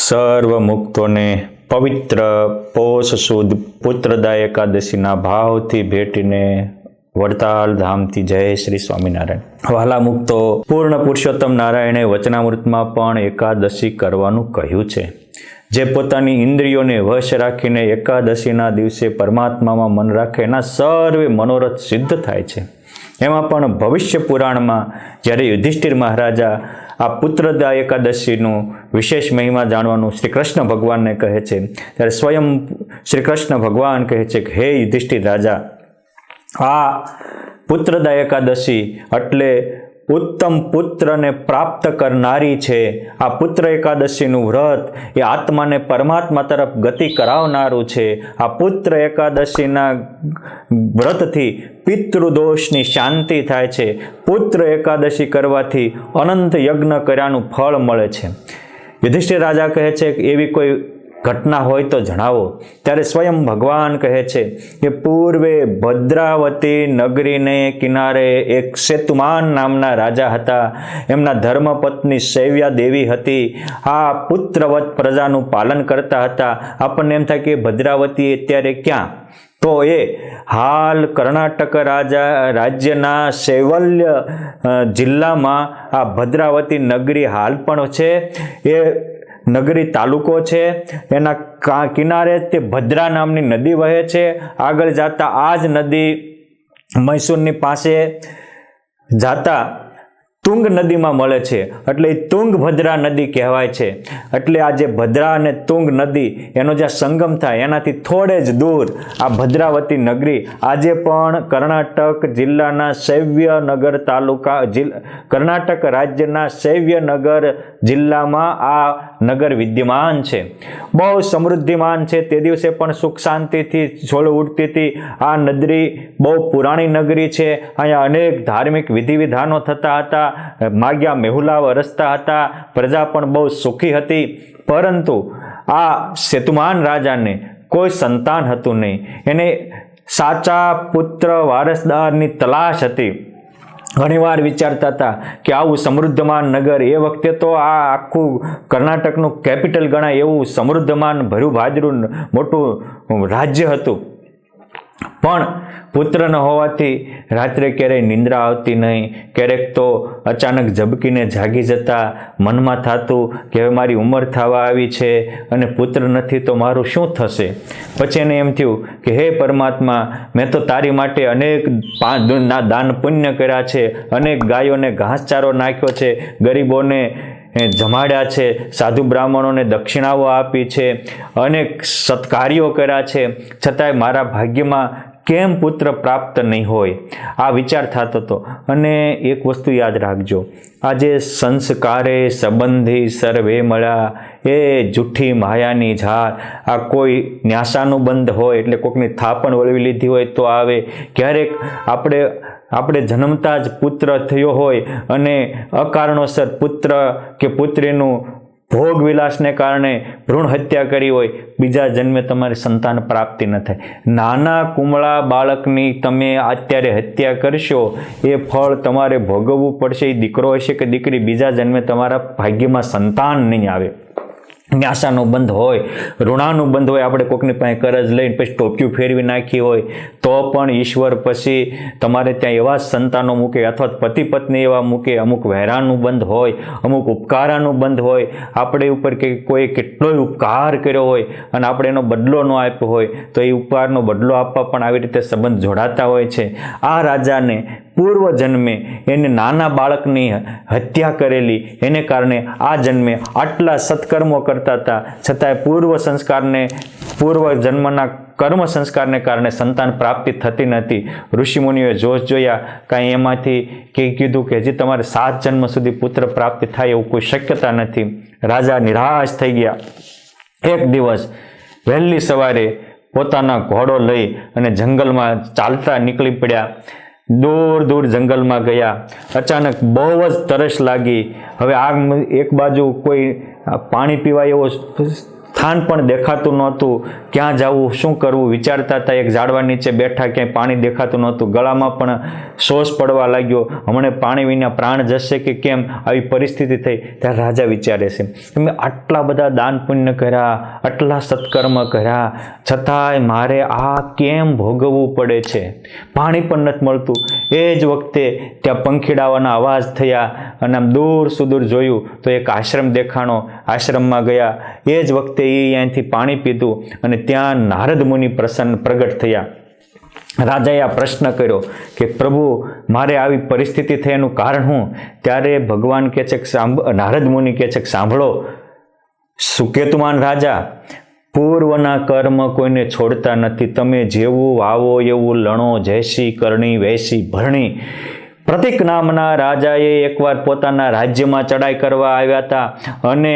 સર્વ મુક્તોને પવિત્ર પોષ સુદ પુત્રદા એકાદશીના ભાવથી ભેટીને વડતાલ ધામથી જય શ્રી સ્વામિનારાયણ. વહાલા મુક્તો, પૂર્ણ પુરુષોત્તમ નારાયણે વચનામૃતમાં પણ એકાદશી કરવાનું કહ્યું છે. જે પોતાની ઇન્દ્રિયોને વશ રાખીને એકાદશીના દિવસે પરમાત્મામાં મન રાખે એના સર્વે મનોરથ સિદ્ધ થાય છે. એમાં પણ ભવિષ્ય પુરાણમાં જ્યારે યુધિષ્ઠિર મહારાજા આ પુત્રદા એકાદશીનું વિશેષ મહિમા જાણવાનું શ્રી કૃષ્ણ ભગવાનને કહે છે, ત્યારે સ્વયં શ્રી કૃષ્ણ ભગવાન કહે છે કે હે યુધિષ્ઠિર રાજા, આ પુત્રદા એકાદશી એટલે ઉત્તમ પુત્રને પ્રાપ્ત કરનારી છે. આ પુત્ર એકાદશીનું વ્રત એ આત્માને પરમાત્મા તરફ ગતિ કરાવનારું છે. આ પુત્ર એકાદશીના વ્રતથી પિતૃદોષની શાંતિ થાય છે. પુત્ર એકાદશી કરવાથી અનંત યજ્ઞ કર્યાનું ફળ મળે છે. યુધિષ્ઠિર રાજા કહે છે કે એવી કોઈ ઘટના હોય તો જણાવો. ત્યારે સ્વયં ભગવાન કહે છે કે પૂર્વે ભદ્રાવતી નગરીને કિનારે એક સેતુમાન નામના રાજા હતા. એમના ધર્મપત્ની શૈવ્યા દેવી હતી. આ પુત્રવત પ્રજાનું પાલન કરતા હતા. આપણને એમ થાય કે ભદ્રાવતી અત્યારે ક્યાં? તો એ હાલ કર્ણાટક રાજ્યના શૈવલ્ય જિલ્લામાં આ ભદ્રાવતી નગરી હાલ પણ છે. એ નગરી તાલુકો છે. એના કિનારે તે ભદ્રા નામની નદી વહે છે. આગળ જતા આ જ નદી મૈસૂરની પાસે જાતા તુંગ નદીમાં મળે છે. એટલે તુંગભદ્રા નદી કહેવાય છે. એટલે આ જે ભદ્રા અને તુંગ નદી એનો જ્યાં સંગમ થાય એનાથી થોડે જ દૂર આ ભદ્રાવતી નગરી આજે પણ કર્ણાટક જિલ્લાના શૈવ્યનગર તાલુકા કર્ણાટક રાજ્યના શૈવ્યનગર જિલ્લામાં આ નગર વિદ્યમાન છે. બહુ સમૃદ્ધિમાન છે. તે દિવસે પણ સુખ શાંતિથી છોડ ઉડતી હતી. આ નગરી બહુ પુરાણી નગરી છે. અહીંયા અનેક ધાર્મિક વિધિ વિધાનો થતા હતા. માગ્યા મેહુલા વરસતા હતા. પ્રજા પણ બહુ સુખી હતી. પરંતુ આ સેતુમાન રાજાને કોઈ સંતાન હતું નહીં. એને સાચા પુત્ર વારસદારની તલાશ હતી. ઘણીવાર વિચારતા હતા કે આવું સમૃદ્ધમાન નગર, એ વખતે તો આ આખું કર્ણાટકનું કેપિટલ ગણાય એવું સમૃદ્ધમાન ભર્યું ભાજરું મોટું રાજ્ય હતું. પણ પુત્ર ન હોવાથી રાત્રે ક્યારેય નિંદ્રા આવતી નહીં. ક્યારેક તો અચાનક ઝબકીને જાગી જતા. મનમાં થતું કે હવે મારી ઉંમર થવા આવી છે અને પુત્ર નથી તો મારું શું થશે. પછી એને એમ થયું કે હે પરમાત્મા, મેં તો તારી માટે અનેક દાન પુણ્ય કર્યા છે. અનેક ગાયોને ઘાસચારો નાખ્યો છે. ગરીબોને જમાડ્યા છે. સાધુ બ્રાહ્મણોને દક્ષિણાઓ આપી છે. અનેક સત્કાર્યો કર્યા છે. છતાંય મારા ભાગ્યમાં કેમ પુત્ર પ્રાપ્ત નહીં હોય? આ વિચાર થતો હતો. અને એક વસ્તુ યાદ રાખજો, આજે સંસ્કારે સંબંધી સર્વે મળ્યા એ જૂઠી માયાની ઝાર. આ કોઈ ન્યાસાનું બંધ હોય એટલે કોઈકની થાપણ વળવી લીધી હોય તો આવે. ક્યારેક આપણે જન્મતા જ પુત્ર થયો હોય અને અકારણોસર પુત્ર કે પુત્રીનું ભોગ વિલાસને કારણે ભ્રૂણ હત્યા કરી હોય, બીજા જન્મે તમારી સંતાન પ્રાપ્તિ ન થાય. નાના કુમળા બાળકની તમે અત્યારે હત્યા કરશો, એ ફળ તમારે ભોગવવું પડશે. એ દીકરો હશે કે દીકરી, બીજા જન્મે તમારા ભાગ્યમાં સંતાન નહીં આવે. ન્યાસાનો બંધ હોય, ઋણાનું બંધ હોય. આપણે કોઈકની પાસે કરજ લઈને પછી ટોપિયું ફેરવી નાખી હોય તો પણ ઈશ્વર પછી તમારે ત્યાં એવા સંતાનો મૂકે અથવા પતિ પત્ની એવા મૂકે. અમુક વહેરાનું બંધ હોય, અમુક ઉપકારાનું બંધ હોય. આપણે ઉપર કે કોઈ કેટલોય ઉપકાર કર્યો હોય અને આપણે એનો બદલો ન આપ્યો હોય તો એ ઉપકારનો બદલો આપવા પણ આવી રીતે સંબંધ જોડાતા હોય છે. આ રાજાને પૂર્વ જન્મે એને નાના બાળકની હત્યા કરેલી, એને કારણે આ જન્મે આટલા સત્કર્મો કરતા હતા, છતાંય પૂર્વ જન્મના કર્મ સંસ્કારને કારણે સંતાન પ્રાપ્તિ થતી નથી. ઋષિમુનિઓએ જોશ જોયા. કાંઈ એમાંથી કીધું કે હજી તમારે 7 જન્મ સુધી પુત્ર પ્રાપ્તિ થાય એવું કોઈ શક્યતા નથી. રાજા નિરાશ થઈ ગયા. એક દિવસ વહેલી સવારે પોતાના ઘોડો લઈ અને જંગલમાં ચાલતા નીકળી પડ્યા. દૂર દૂર જંગલમાં ગયા. અચાનક બહુ જ તરસ લાગી. હવે આ એક બાજુ કોઈ પાણી પીવા એવો સ્થાન પણ દેખાતું નહોતું. ક્યાં જવું, શું કરવું વિચારતા હતા. એક ઝાડવા નીચે બેઠા, ક્યાંય પાણી દેખાતું નહોતું. ગળામાં પણ સોસ પડવા લાગ્યો. હમણાં પાણી વિના પ્રાણ જશે કે કેમ, આવી પરિસ્થિતિ થઈ. ત્યારે રાજા વિચારે છે, તમે આટલા બધા દાન પુણ્ય કર્યા, આટલા સત્કર્મ કર્યા, છતાંય મારે આ કેમ ભોગવવું પડે છે? પાણી પણ નથી મળતું. એ જ વખતે ત્યાં પંખીડાઓના અવાજ થયા અને આમ દૂર સુદૂર જોયું તો એક આશ્રમ દેખાણો. આશ્રમમાં ગયા. એ જ વખતે એ અહીંયાથી પાણી પીધું અને ત્યાં નારદ મુનિ પ્રગટ થયા. રાજાએ આ પ્રશ્ન કર્યો કે પ્રભુ, મારે આવી પરિસ્થિતિ થઈ એનું કારણ શું? ત્યારે ભગવાન કહે છે કે નારદ મુનિ કહે છે કે સાંભળો સુકેતુમાન રાજા, પૂર્વના કર્મ કોઈને છોડતા નથી. તમે જેવું વાવો એવું લણો. જૈસી કરણી વૈસી ભરણી. પ્રતિક નામના રાજાએ એકવાર પોતાના રાજ્યમાં ચડાઈ કરવા આવ્યા હતા અને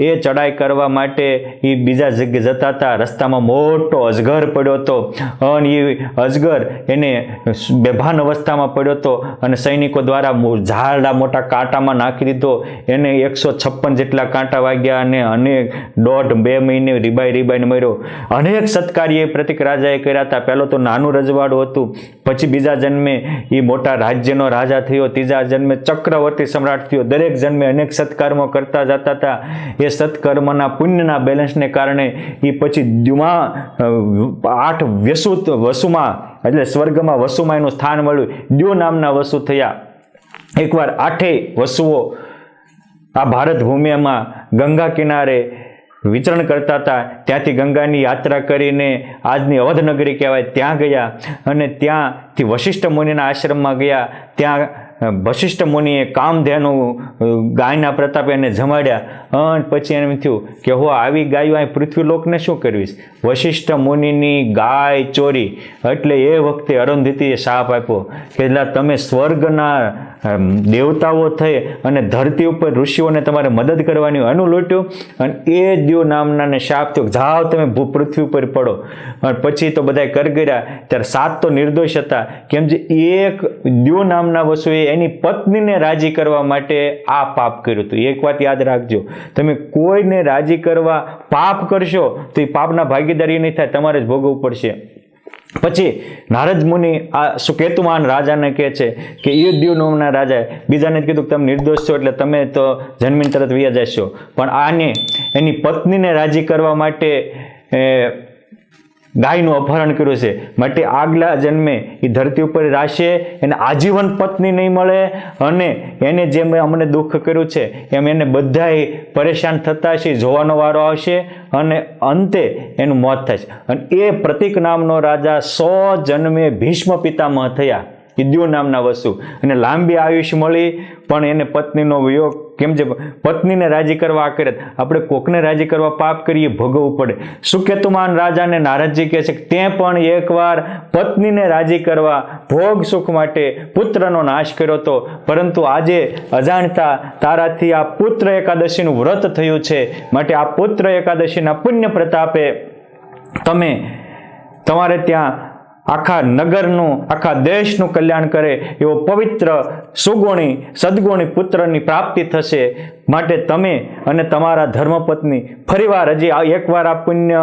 એ ચડાઈ કરવા માટે એ બીજા જગ્યાએ જતા હતા. રસ્તામાં મોટો અજગર પડ્યો હતો અને એ અજગર એને બેભાન અવસ્થામાં પડ્યો હતો અને સૈનિકો દ્વારા ઝાડા મોટા કાંટામાં નાખી દીધો. એને 156 જેટલા કાંટા વાગ્યા અને અનેક 1.5-2 મહિને રીબાઈને મર્યો. અનેક સત્કાર્ય પ્રતિક રાજાએ કર્યા હતા. પહેલો તો નાનું રજવાડું હતું, પછી બીજા જન્મે એ મોટા રાજ્યનો રાજા થયો, ત્રીજા જન્મે ચક્રવર્તી સમ્રાટ થયો. દરેક જન્મે અનેક સત્કર્મો કરતા જતા હતા. એ સત્કર્મના પુણ્યના બેલેન્સને કારણે એ પછી દ્યુમાં 8 વસુમાં એટલે સ્વર્ગમાં વસુમાં એનું સ્થાન મળ્યું. દ્યુ નામના વસુ થયા. એકવાર 8 વસુઓ આ ભારત ભૂમિમાં ગંગા કિનારે વિચરણ કરતા હતા. ત્યાંથી ગંગાની યાત્રા કરીને આજની અવધનગરી કહેવાય ત્યાં ગયા અને ત્યાંથી વશિષ્ઠ મુનિના આશ્રમમાં ગયા. ત્યાં વશિષ્ઠ મુનિએ કામધેનુ ગાયના પ્રતાપે એને જમાડ્યા અને પછી એમ થયું કે હો આવી ગાયો અહીં પૃથ્વીલોકને શું કરવીશ? વશિષ્ઠ મુનિની ગાય ચોરી. એટલે એ વખતે અરુંધતીએ શાપ આપ્યો કે તમે સ્વર્ગના દેવતાઓ થઈ અને ધરતી ઉપર ઋષિઓને તમારે મદદ કરવાની અનુ લૂંટ્યું અને એ દ્યો નામનાને શાપ થયો, જાઓ તમે પૃથ્વી ઉપર પડો. અને પછી તો બધા કર ગયા. ત્યારે 7 તો નિર્દોષ હતા. કેમ જે એક દ્યો નામના વસુએ એની પત્નીને રાજી કરવા માટે આ પાપ કર્યું હતું. એક વાત યાદ રાખજો, તમે કોઈને રાજી કરવા પાપ કરશો તો એ પાપના ભાગીદારી નહીં થાય, તમારે જ ભોગવવું પડશે. પછી નારદ મુનિ આ સુકેતુમાન રાજાને કહે છે કે એ દ્યો નામના રાજાએ બીજાને કીધું કે તમે નિર્દોષ છો એટલે તમે તો જન્મીને તરત વયા જશો. પણ આને એની પત્નીને રાજી કરવા માટે ગાયનું અપહરણ કર્યું છે. માટે આગલા જન્મે એ ધરતી ઉપર રાશે, એને આજીવન પત્ની નહીં મળે અને એને જેમ અમને દુઃખ કર્યું છે એમ એને બધાય પરેશાન થતા છે, જોવાનો વારો આવશે અને અંતે એનું મોત થશે. અને એ પ્રતિક નામનો રાજા 100 જન્મે ભીષ્મ પિતામહ થયા. દ્યો નામના વસુ અને લાંબી આયુષ્ય મળી પણ એને પત્નીનો વિયોગ. કેમ જે પત્નીને રાજી કરવા આ કરે, આપણે કોકને રાજી કરવા પાપ કરીએ ભોગવવું પડે. સુકેતુમાન રાજાને નારદજી કહે છે કે તે પણ એકવાર પત્નીને રાજી કરવા ભોગ સુખ માટે પુત્રનો નાશ કર્યો હતો, પરંતુ આજે અજાણતા તારાથી આ પુત્ર એકાદશીનું વ્રત થયું છે. માટે આ પુત્ર એકાદશીના પુણ્ય પ્રતાપે તમારે ત્યાં આખા નગરનું આખા દેશનું કલ્યાણ કરે એવો પવિત્ર સુગુણી સદગુણી પુત્રની પ્રાપ્તિ થશે. માટે તમે અને તમારા ધર્મપત્ની ફરીવાર હજી એકવાર આ પુણ્ય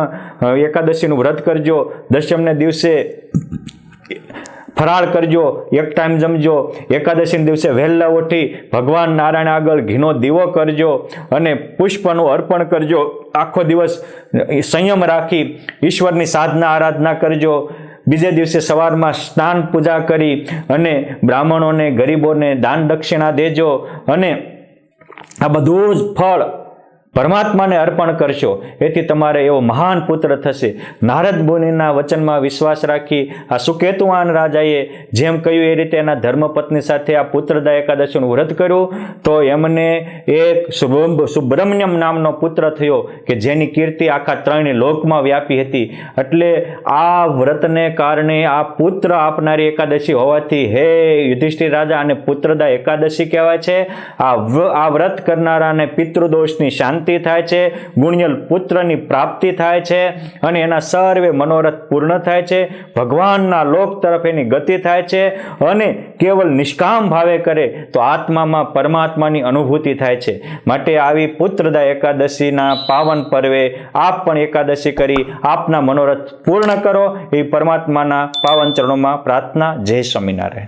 એકાદશીનું વ્રત કરજો. દશમને દિવસે ફરાળ કરજો, એક ટાઈમ જમજો. એકાદશીના દિવસે વહેલા ઉઠી ભગવાન નારાયણ આગળ ઘીનો દીવો કરજો અને પુષ્પનું અર્પણ કરજો. આખો દિવસ સંયમ રાખી ઈશ્વરની સાધના આરાધના કરજો. બીજે દિવસે સવારમાં સ્નાન પૂજા કરી અને બ્રાહ્મણોને ગરીબોને દાન દક્ષિણા દેજો અને આ બધું જ ફળ પરમાત્માને અર્પણ કરશો. એથી તમારે એવો મહાન પુત્ર થશે. નારદ મુનિના વચનમાં વિશ્વાસ રાખી આ સુકેતુમાન રાજાએ જેમ કહ્યું એ રીતે એના ધર્મપત્ની સાથે આ પુત્રદા એકાદશીનું વ્રત કર્યું તો એમને એક સુબ્રમણ્યમ નામનો પુત્ર થયો કે જેની કીર્તિ આખા 3 લોકમાં વ્યાપી હતી. એટલે આ વ્રતને કારણે આ પુત્ર આપનારી એકાદશી હોવાથી હે યુધિષ્ઠિર રાજા અને પુત્રદા એકાદશી કહેવાય છે. આ વ્રત કરનારાને પિતૃદોષની શાંતિ શાંતિ થાય છે, ગુણ્યલ પુત્રની પ્રાપ્તિ થાય છે અને એના સર્વે મનોરથ પૂર્ણ થાય છે, ભગવાનના લોક તરફ એની ગતિ થાય છે અને કેવલ નિષ્કામ ભાવે કરે તો આત્મામાં પરમાત્માની અનુભૂતિ થાય છે. માટે આવી પુત્રદા એકાદશીના પાવન પર્વે આપ પણ એકાદશી કરી આપના મનોરથ પૂર્ણ કરો એ પરમાત્માના પાવન ચરણોમાં પ્રાર્થના. જય સ્વામિનારાયણ.